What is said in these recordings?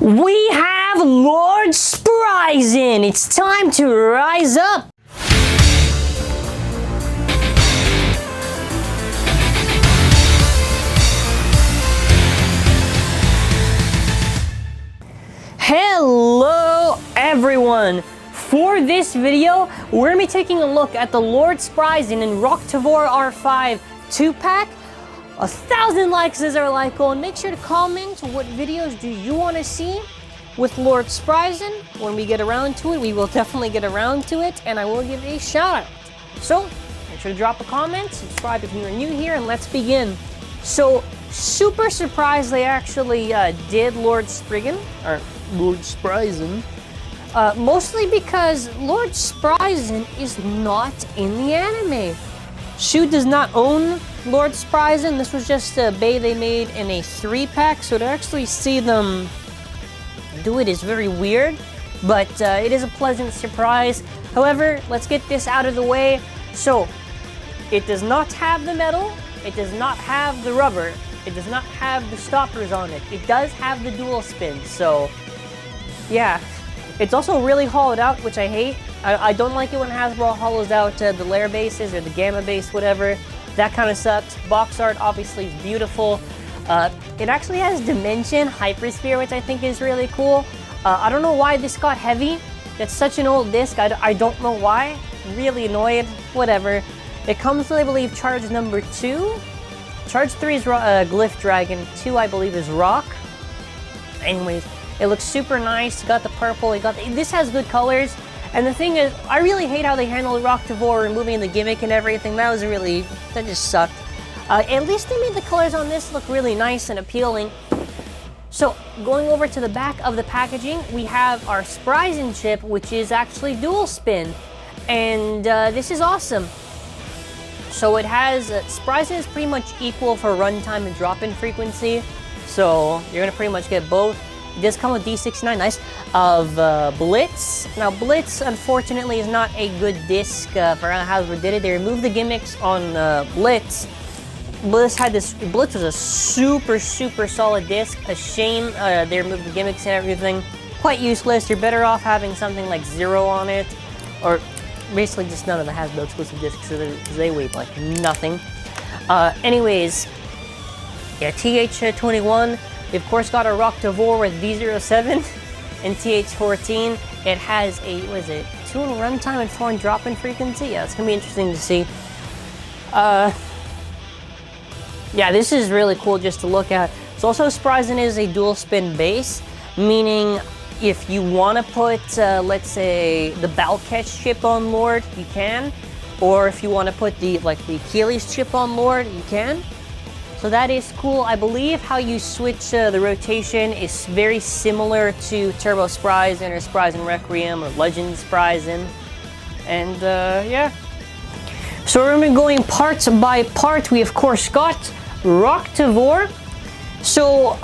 We have Lord Spryzen! It's time to rise up! Hello everyone! For this video, we're going to be taking a look at the Lord Spryzen and Roktavor R5 2-pack. 1,000 likes is our like goal, and make sure to comment what videos do you want to see with Lord Spryzen. When we get around to it, we will definitely get around to it, and I will give a shout out. So make sure to drop a comment, subscribe if you are new here, and let's begin. So super surprised they actually did Lord Spryzen, mostly because Lord Spryzen is not in the anime. Shu does not own Lord Spryzen. This was just a Bay they made in a 3-pack, so to actually see them do it is very weird, but it is a pleasant surprise. However, let's get this out of the way. So, it does not have the metal, it does not have the rubber, it does not have the stoppers on it. It does have the dual spin, so yeah. It's also really hollowed out, which I hate. I don't like it when Hasbro hollows out the layer bases or the gamma base, whatever. That kind of sucks. Box art obviously is beautiful. It actually has Dimension Hypersphere, which I think is really cool. I don't know why this got heavy. It's such an old disc. I don't know why. Really annoyed. Whatever. It comes with, I believe, charge number 2. Charge 3 is Glyph Dragon. 2, I believe, is Rock. Anyways, it looks super nice. You got the purple. This has good colors. And the thing is, I really hate how they handled Roktavor, removing the gimmick and everything. That just sucked. At least they made the colors on this look really nice and appealing. So, going over to the back of the packaging, we have our Spryzen chip, which is actually dual spin. And this is awesome. So it has, Spryzen is pretty much equal for runtime and drop-in frequency. So, you're going to pretty much get both. It does come with D69, nice, of Blitz. Now, Blitz, unfortunately, is not a good disc for how Hasbro did it. They removed the gimmicks on Blitz. Blitz was a super solid disc. A shame they removed the gimmicks and everything. Quite useless. You're better off having something like Zero on it, or basically just none of the Hasbro exclusive discs because they weigh like nothing. Anyways, yeah, TH21. We of course got a Roktavor with D07 and TH14. It has a, what is it, 2 in runtime and 4 in drop-in frequency? Yeah, it's gonna be interesting to see. Yeah, this is really cool just to look at. So also Spryzen is a dual spin base, meaning if you want to put, let's say, the Ball Catch chip on Lord, you can. Or if you want to put the Achilles chip on Lord, you can. So that is cool. I believe how you switch the rotation is very similar to Turbo Spryzen or Spryzen Requiem or Legend Spryzen. And yeah. So we're going to be going part by part. We of course got Roktavor. So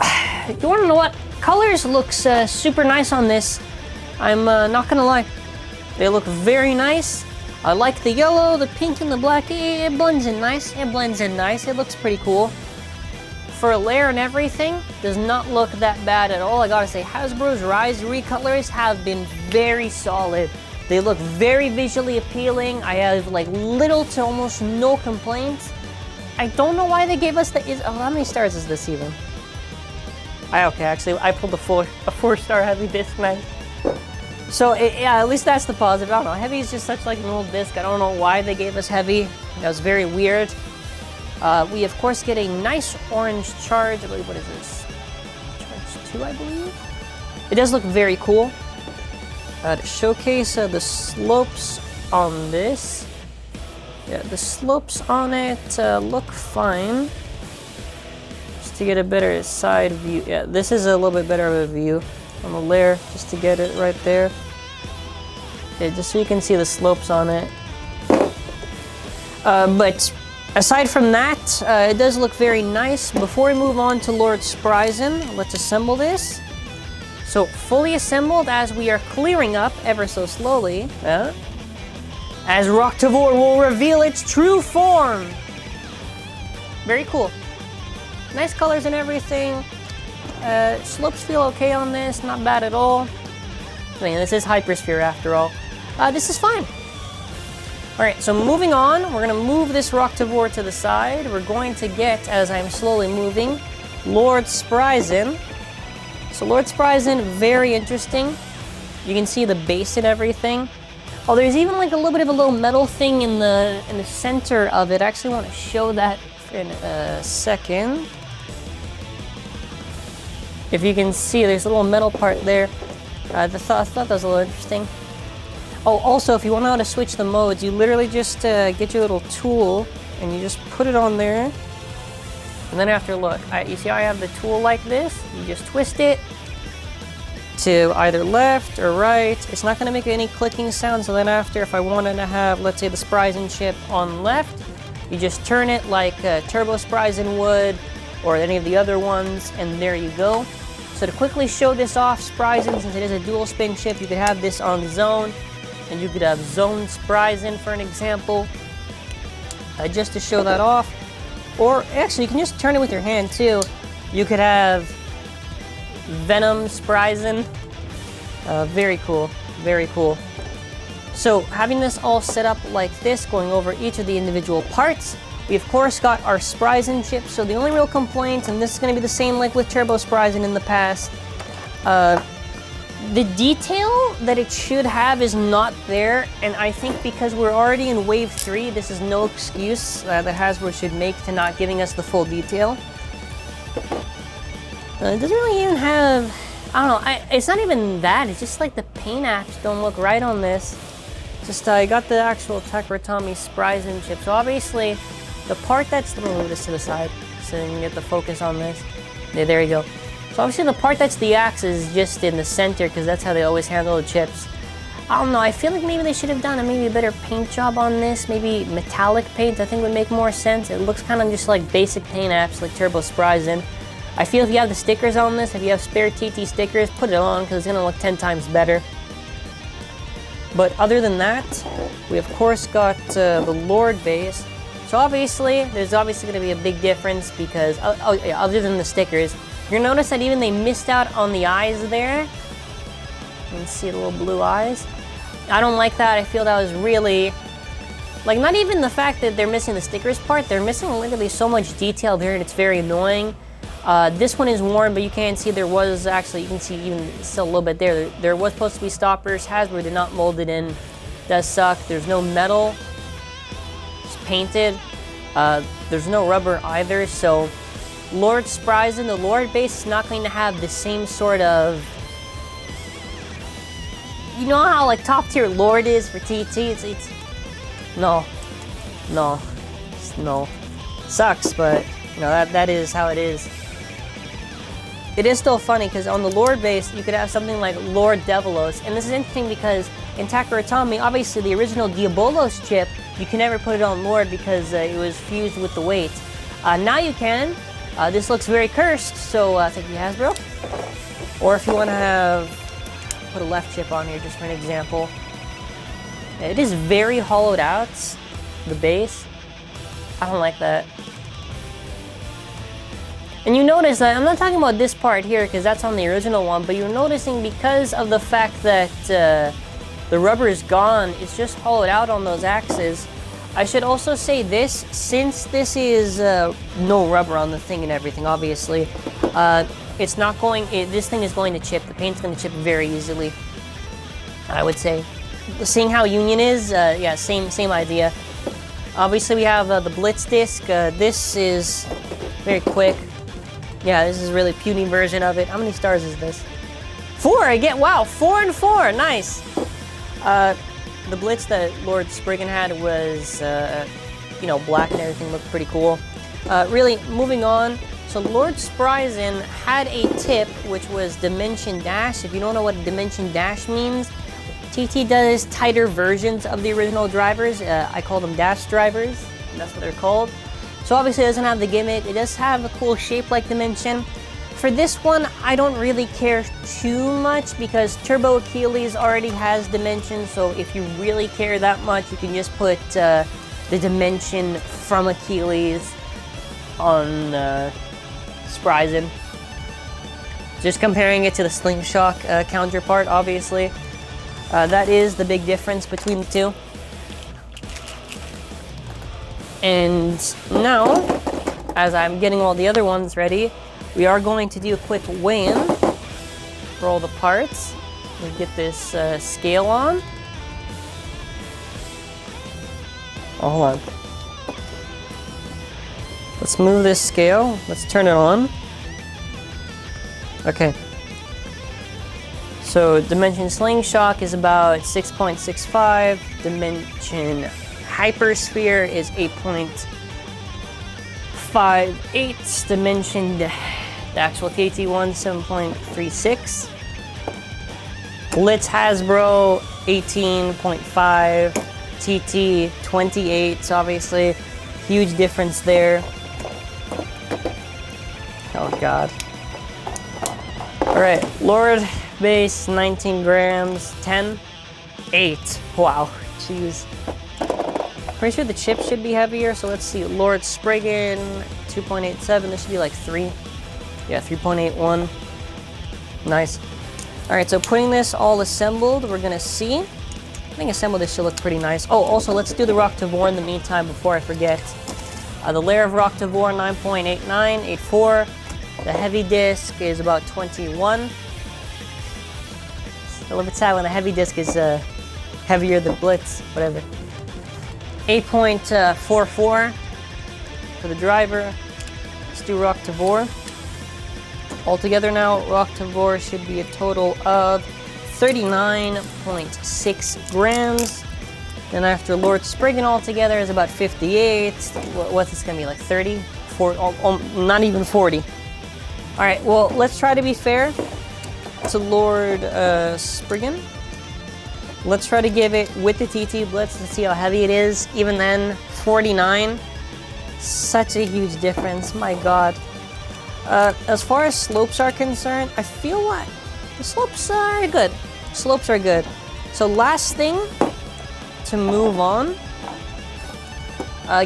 you want to know what? Colors looks super nice on this. I'm not going to lie. They look very nice. I like the yellow, the pink, and the black. It blends in nice. It looks pretty cool. For a layer and everything, does not look that bad at all. I gotta say, Hasbro's Rise recolors have been very solid. They look very visually appealing. I have like little to almost no complaints. I don't know why they gave us how many stars is this even? Okay, actually, I pulled a 4-star heavy disc, man. So yeah, at least that's the positive. I don't know, heavy is just such like an old disc. I don't know why they gave us heavy. That was very weird. We of course get a nice orange charge. I believe, what is this? Charge 2, I believe? It does look very cool. To showcase the slopes on this. Yeah, the slopes on it look fine. Just to get a better side view. Yeah, this is a little bit better of a view on the layer, just to get it right there. Yeah, just so you can see the slopes on it. But aside from that, it does look very nice. Before we move on to Lord Spryzen, let's assemble this. So, fully assembled as we are clearing up ever so slowly, as Roktavor will reveal its true form. Very cool. Nice colors and everything. Slopes feel okay on this, not bad at all. I mean, this is Hypersphere after all. This is fine. Alright, so moving on, we're going to move this Roktavor to the side. We're going to get, as I'm slowly moving, Lord Spryzen. So Lord Spryzen, very interesting. You can see the base and everything. Oh, there's even like a little bit of a little metal thing in the center of it. I actually want to show that in a second. If you can see, there's a little metal part there. I thought that was a little interesting. Oh, also, if you want to know how to switch the modes, you literally just get your little tool and you just put it on there. And then after, look, you see how I have the tool like this? You just twist it to either left or right. It's not going to make any clicking sound. So then after, if I wanted to have, let's say, the Spryzen chip on left, you just turn it like Turbo Spryzen would, or any of the other ones, and there you go. So to quickly show this off, Spryzen, since it is a dual spin chip, you could have this on zone, and you could have zone Spryzen for an example, just to show that off. Or actually, you can just turn it with your hand too. You could have Venom Spryzen. Very cool, very cool. So having this all set up like this, going over each of the individual parts, we of course got our Spryzen chip. So the only real complaint, and this is going to be the same like with Turbo Spryzen in the past, the detail that it should have is not there, and I think because we're already in Wave 3, this is no excuse that Hasbro should make to not giving us the full detail. It doesn't really even have, I don't know, it's not even that, it's just like the paint apps don't look right on this. Just, I got the actual Takaratomi Spryzen chip, so obviously, the part that's, let me move this to the side so you can get the focus on this. Yeah, there you go. So obviously the part that's the axe is just in the center because that's how they always handle the chips. I don't know, I feel like maybe they should have done a better paint job on this. Maybe metallic paint I think would make more sense. It looks kind of just like basic paint apps like Turbo Spryzen. I feel if you have the stickers on this, if you have spare TT stickers, put it on because it's going to look 10 times better. But other than that, we of course got the Lord base. So obviously, there's obviously going to be a big difference because, yeah, other than the stickers, you're gonna notice that even they missed out on the eyes there. You can see the little blue eyes. I don't like that. I feel that was really, like, not even the fact that they're missing the stickers part, they're missing literally so much detail there and it's very annoying. This one is worn, but you can see there was actually, you can see even still a little bit there. There was supposed to be stoppers. Hasbro did not mold it in. Does suck. There's no metal. It's painted. There's no rubber either, so Lord Spryzen, the Lord base is not going to have the same sort of, you know how like top tier Lord is for TT? It's no. Sucks, but you know that is how it is. It is still funny because on the Lord base you could have something like Lord Devilos, and this is interesting because in Takaratomi, obviously the original Diabolos chip, you can never put it on Lord because it was fused with the weight. Now you can. This looks very cursed, so thank you, Hasbro. Or if you want to put a left chip on here, just for an example. It is very hollowed out, the base. I don't like that. And you notice that, I'm not talking about this part here, because that's on the original one, but you're noticing because of the fact that the rubber is gone, it's just hollowed out on those axes. I should also say this, since this is no rubber on the thing and everything, obviously, it's not going, this thing is going to chip. The paint's going to chip very easily, I would say. Seeing how Union is, yeah, same idea. Obviously, we have the Blitz disc. This is very quick. Yeah, this is a really puny version of it. How many stars is this? 4 again. Wow, 4 and 4. Nice. The Blitz that Lord Spriggan had was, you know, black and everything, looked pretty cool. Really, moving on. So Lord Spryzen had a tip, which was Dimension Dash. If you don't know what Dimension Dash means, TT does tighter versions of the original drivers. I call them Dash drivers, and that's what they're called. So obviously it doesn't have the gimmick. It does have a cool shape like Dimension. For this one, I don't really care too much because Turbo Achilles already has Dimension, so if you really care that much, you can just put the Dimension from Achilles on Spryzen. Just comparing it to the Slingshot counterpart, obviously. That is the big difference between the two. And now, as I'm getting all the other ones ready, we are going to do a quick weigh-in for all the parts. We'll get this scale on. Oh, hold on. Let's move this scale. Let's turn it on. Okay. So Dimension Slingshot is about 6.65. Dimension Hypersphere is 8.58. Dimension, the actual KT1, 7.36. Blitz Hasbro, 18.5. TT, 28. So obviously, huge difference there. Oh God. Alright, Lord base, 19 grams, 10, 8. Wow, jeez. Pretty sure the chip should be heavier, so let's see. Lord Spriggan, 2.87. This should be like 3. Yeah, 3.81. Nice. Alright, so putting this all assembled, we're gonna see. I think assembled this should look pretty nice. Oh, also, let's do the Roktavor in the meantime before I forget. The layer of Roktavor, 9.89, 84. The heavy disc is about 21. It's a little bit sad when the heavy disc is heavier than Blitz, whatever. 8.44 for the driver. Let's do Roktavor. Altogether now, Roktavor should be a total of 39.6 grams. Then after Lord Spriggan altogether is about 58. What's this gonna be, like 30? 40, not even 40. All right, well, let's try to be fair to Lord Spriggan. Let's try to give it with the TT Blitz and see how heavy it is. Even then, 49. Such a huge difference, my God. As far as slopes are concerned, I feel like the slopes are good. Slopes are good. So last thing to move on.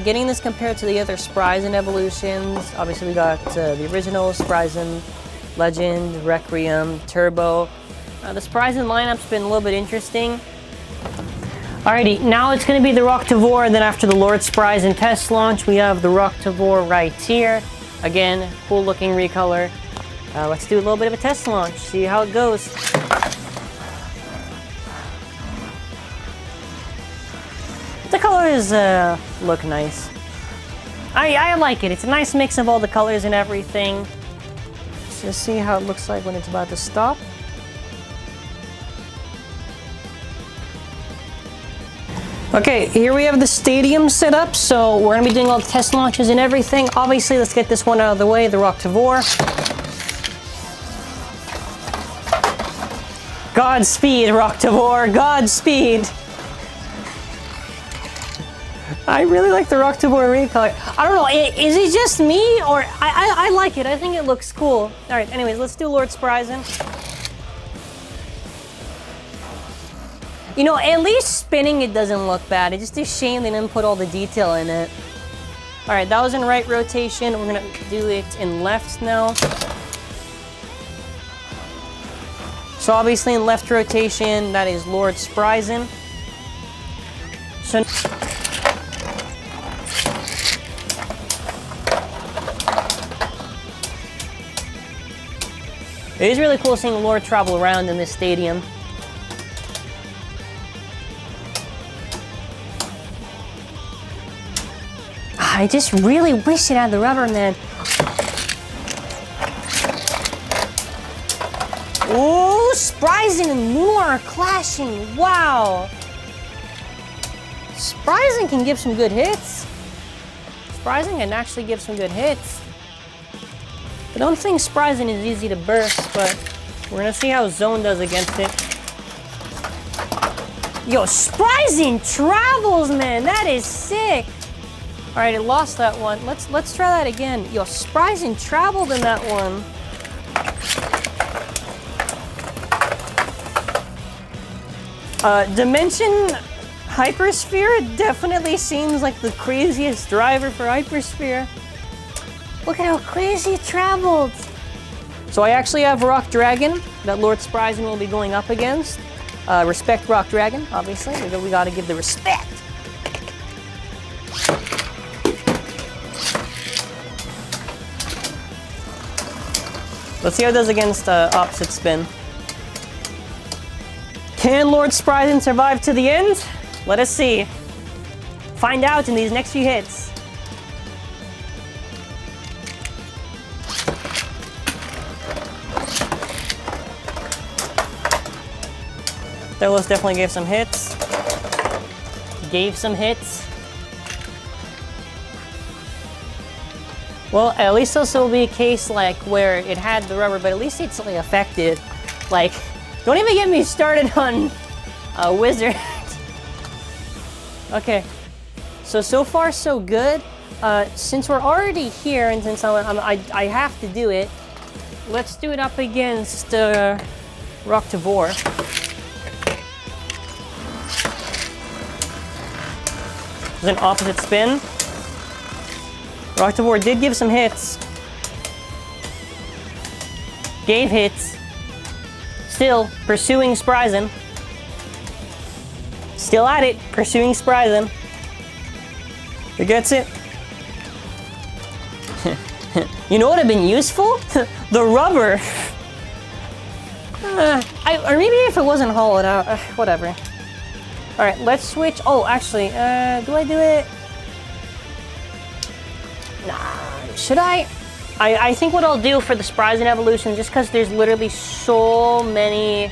Getting this compared to the other Spryzen evolutions. Obviously we got the original Spryzen, Legend, Requiem, Turbo. The Spryzen lineup's been a little bit interesting. Alrighty, now it's going to be the Roktavor, and then after the Lord Spryzen test launch, we have the Roktavor right here. Again, cool looking recolor. Let's do a little bit of a test launch, see how it goes. The colors look nice. I like it. It's a nice mix of all the colors and everything. Let's just see how it looks like when it's about to stop. Okay, here we have the stadium set up, so we're gonna be doing all the test launches and everything. Obviously, let's get this one out of the way, the Roktavor. Godspeed, Roktavor, Godspeed. I really like the Roktavor recolor. I don't know, is it just me, or I like it. I think it looks cool. All right, anyways, let's do Lord Spryzen. You know, at least spinning it doesn't look bad. It's just a shame they didn't put all the detail in it. All right, that was in right rotation. We're gonna do it in left now. So obviously in left rotation, that is Lord Spryzen. So it is really cool seeing Lord travel around in this stadium. I just really wish it had the rubber, man. Ooh, Spryzen and Moon are clashing. Wow. Spryzen can give some good hits. Spryzen can actually give some good hits. I don't think Spryzen is easy to burst, but we're gonna see how Zone does against it. Yo, Spryzen travels, man. That is sick. All right, it lost that one. Let's try that again. Yo, Spryzen traveled in that one. Dimension Hypersphere definitely seems like the craziest driver for Hypersphere. Look at how crazy it traveled. So I actually have Rock Dragon that Lord Spryzen will be going up against. Respect Rock Dragon, obviously. We gotta give the respect. Let's see how it does against opposite spin. Can Lord Spryzen survive to the end? Let us see. Find out in these next few hits. Thelos definitely gave some hits. Well, at least this will be a case like where it had the rubber, but at least it's like affected. Like, don't even get me started on Wizard. Okay, so far so good. Since we're already here and since I have to do it, let's do it up against Roktavor. There's an opposite spin. Roktavor did give some hits. Gave hits. Still pursuing Spryzen. Still at it, pursuing Spryzen. He gets it. You know what would have been useful? The rubber. Or maybe if it wasn't hollowed out, whatever. All right, let's switch. Oh, actually, do I do it? Nah, should I? I think what I'll do for the Spryzen evolution, just because there's literally so many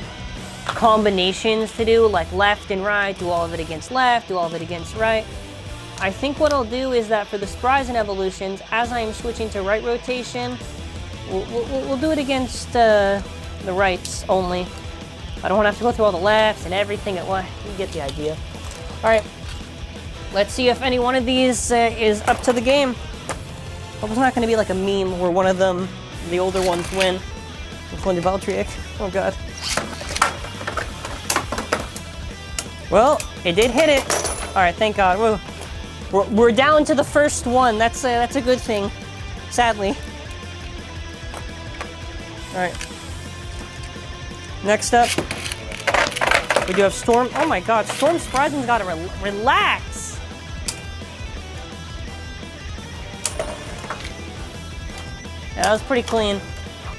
combinations to do, like left and right, do all of it against left, do all of it against right. I think what I'll do is that for the Spryzen evolutions, as I'm switching to right rotation, we'll do it against the rights only. I don't want to have to go through all the lefts and everything at once. You get the idea. All right, let's see if any one of these is up to the game. Hope it's not going to be like a meme where one of them, the older ones, win. Which one did Valtriek? Oh god. Well, it did hit it. All right, thank God. We're down to the first one. That's a good thing, sadly. All right. Next up, we do have Storm. Oh my God, Storm Spryzen's got to relax. Yeah, that was pretty clean.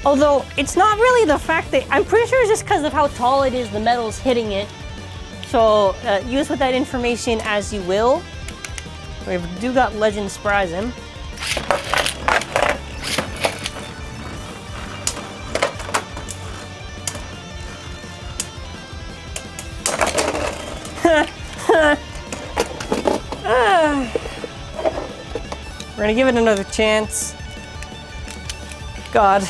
Although, it's not really the fact that, I'm pretty sure it's just because of how tall it is, the metal's hitting it. So, use with that information as you will. We do got Legend Spryzen. We're gonna give it another chance. God.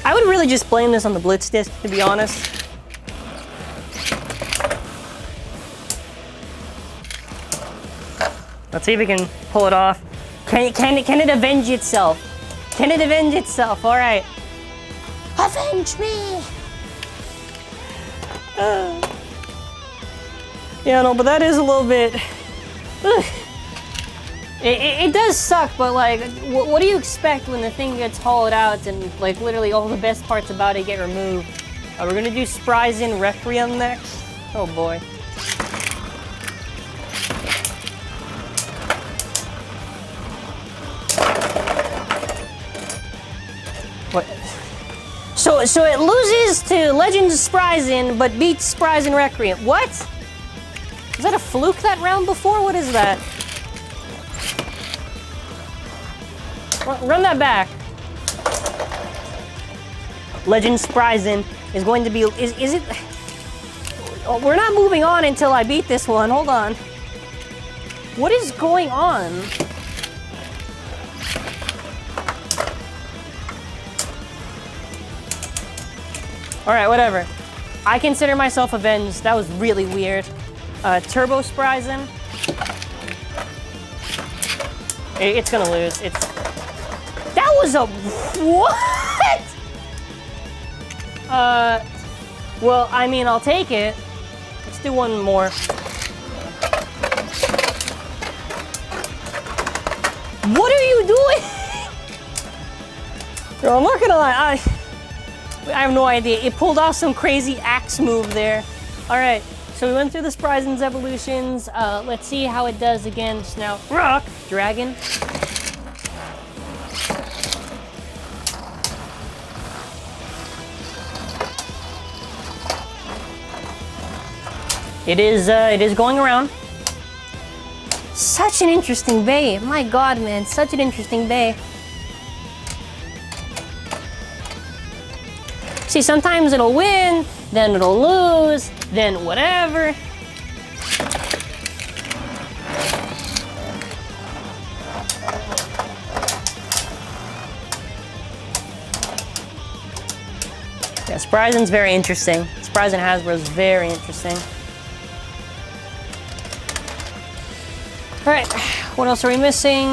I would really just blame this on the Blitz disc, to be honest. Let's see if we can pull it off. Can it avenge itself? Can it avenge itself? All right. Avenge me! Yeah, no, but that is a little bit... It does suck, but like, what do you expect when the thing gets hollowed out and like literally all the best parts about it get removed? We're gonna do Spryzen Requiem next. Oh boy. What? So it loses to Legends of Spryzen, but beats Spryzen Requiem. What? Was that a fluke that round before? What is that? Run that back. Legend Spryzen is going to be... Is it... Oh, we're not moving on until I beat this one. Hold on. What is going on? Alright, whatever. I consider myself avenged. That was really weird. Turbo Spryzen. It's gonna lose. That was a... What? Well, I mean, I'll take it. Let's do one more. What are you doing? Bro, I'm not gonna lie, I have no idea. It pulled off some crazy axe move there. All right, so we went through the Spryzen's evolutions. Let's see how it does against now Rock Dragon. It is going around. Such an interesting bay. My God, man, such an interesting bay. See, sometimes it'll win, then it'll lose, then whatever. Yeah, Spryzen's very interesting. Spryzen Hasbro's very interesting. All right, what else are we missing?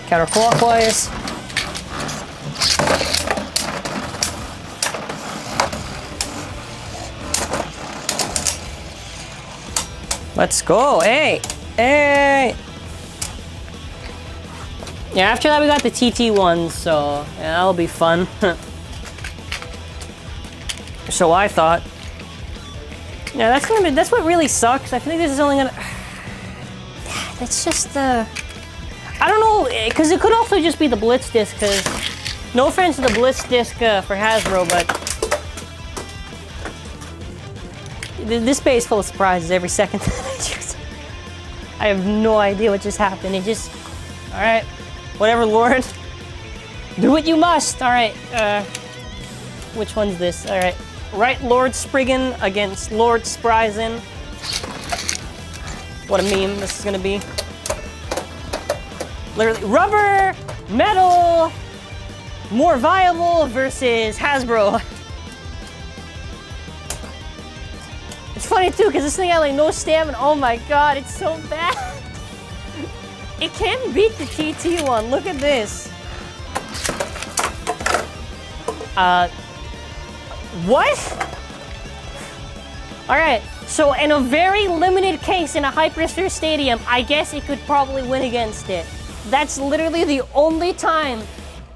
Counterclockwise. Let's go, hey, hey. Yeah, after that we got the TT ones, so yeah, that'll be fun. So I thought. Yeah, that's what really sucks. I think this is only gonna. It's just I don't know, because it could also just be the Blitz disc. Because no offense to the Blitz disc for Hasbro, but this bay is full of surprises every second that I choose. I have no idea what just happened. It just, all right, whatever, Lord, do what you must. All right, which one's this? All right. Right, Lord Spriggan against Lord Spryzen. What a meme this is gonna be. Literally, rubber, metal, more viable versus Hasbro. It's funny too, because this thing had like no stamina. Oh my God, it's so bad. It can beat the TT one. Look at this. What? All right, so in a very limited case in a Hypersphere Stadium, I guess it could probably win against it. That's literally the only time,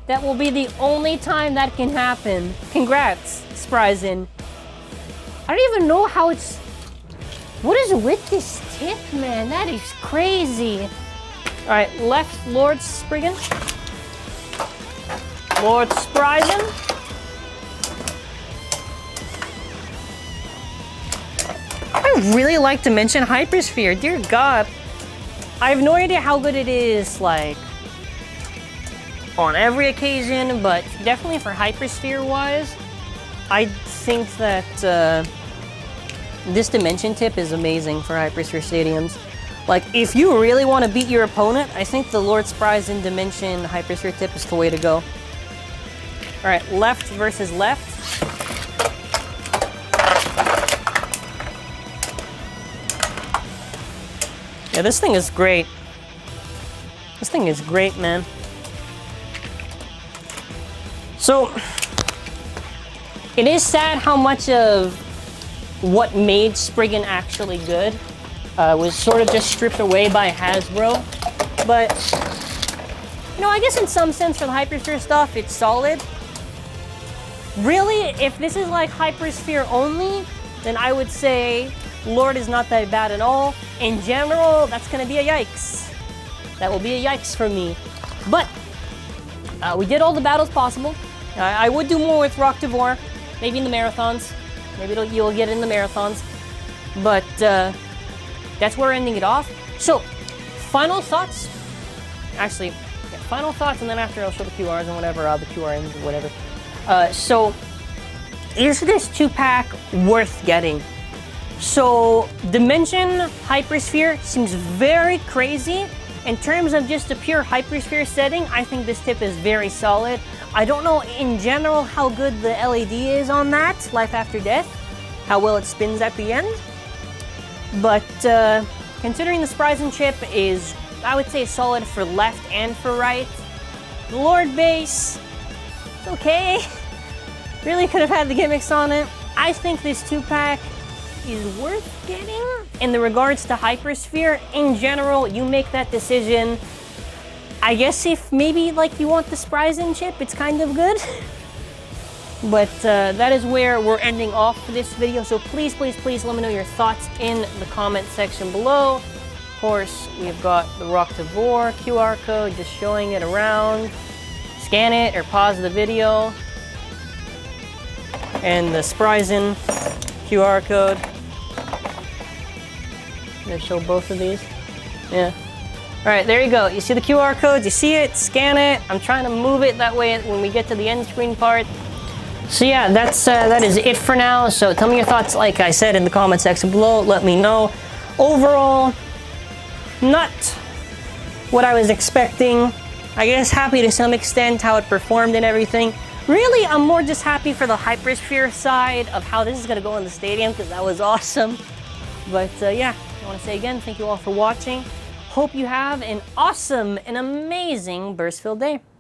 that will be the only time that can happen. Congrats, Spryzen. I don't even know how it's, what is with this tip, man? That is crazy. All right, left Lord Spriggan. Lord Spryzen. I really like to mention Hypersphere, dear God. I have no idea how good it is, like, on every occasion, but definitely for Hypersphere-wise, I think that this Dimension tip is amazing for Hypersphere Stadiums. Like, if you really want to beat your opponent, I think the Lord Spryzen Dimension Hypersphere tip is the way to go. All right, left versus left. Yeah, this thing is great. This thing is great, man. So, it is sad how much of what made Spriggan actually good was sort of just stripped away by Hasbro. But, you know, I guess in some sense for the Hypersphere stuff, it's solid. Really, if this is like Hypersphere only, then I would say Lord is not that bad at all. In general, that's gonna be a yikes. That will be a yikes for me. But we did all the battles possible. I would do more with Roktavor, maybe in the marathons. Maybe you'll get in the marathons. But that's where we're ending it off. So, final thoughts. Actually, yeah, final thoughts, and then after I'll show the QRs and whatever, the QRMs or whatever. So, is this 2-pack worth getting? So, Dimension Hypersphere seems very crazy. In terms of just a pure Hypersphere setting, I think this tip is very solid. I don't know in general how good the LED is on that, Life After Death, how well it spins at the end. But considering the Spryzen chip is, I would say, solid for left and for right. The Lord base, it's okay. Really could have had the gimmicks on it. I think this 2-pack is worth getting. In the regards to Hypersphere, in general, you make that decision. I guess if maybe like you want the Spryzen chip, it's kind of good. But that is where we're ending off this video. So please, please, please let me know your thoughts in the comment section below. Of course, we've got the Roktavor QR code, just showing it around. Scan it or pause the video. And the Spryzen QR code. They show both of these. Yeah. All right, there you go. You see the QR codes, you see it, scan it. I'm trying to move it that way when we get to the end screen part. So yeah, that is it for now. So tell me your thoughts, like I said, in the comment section below. Let me know. Overall, not what I was expecting. I guess happy to some extent how it performed and everything. Really, I'm more just happy for the Hypersphere side of how this is going to go in the stadium, because that was awesome. But yeah, I want to say again, thank you all for watching. Hope you have an awesome and amazing burst-filled day.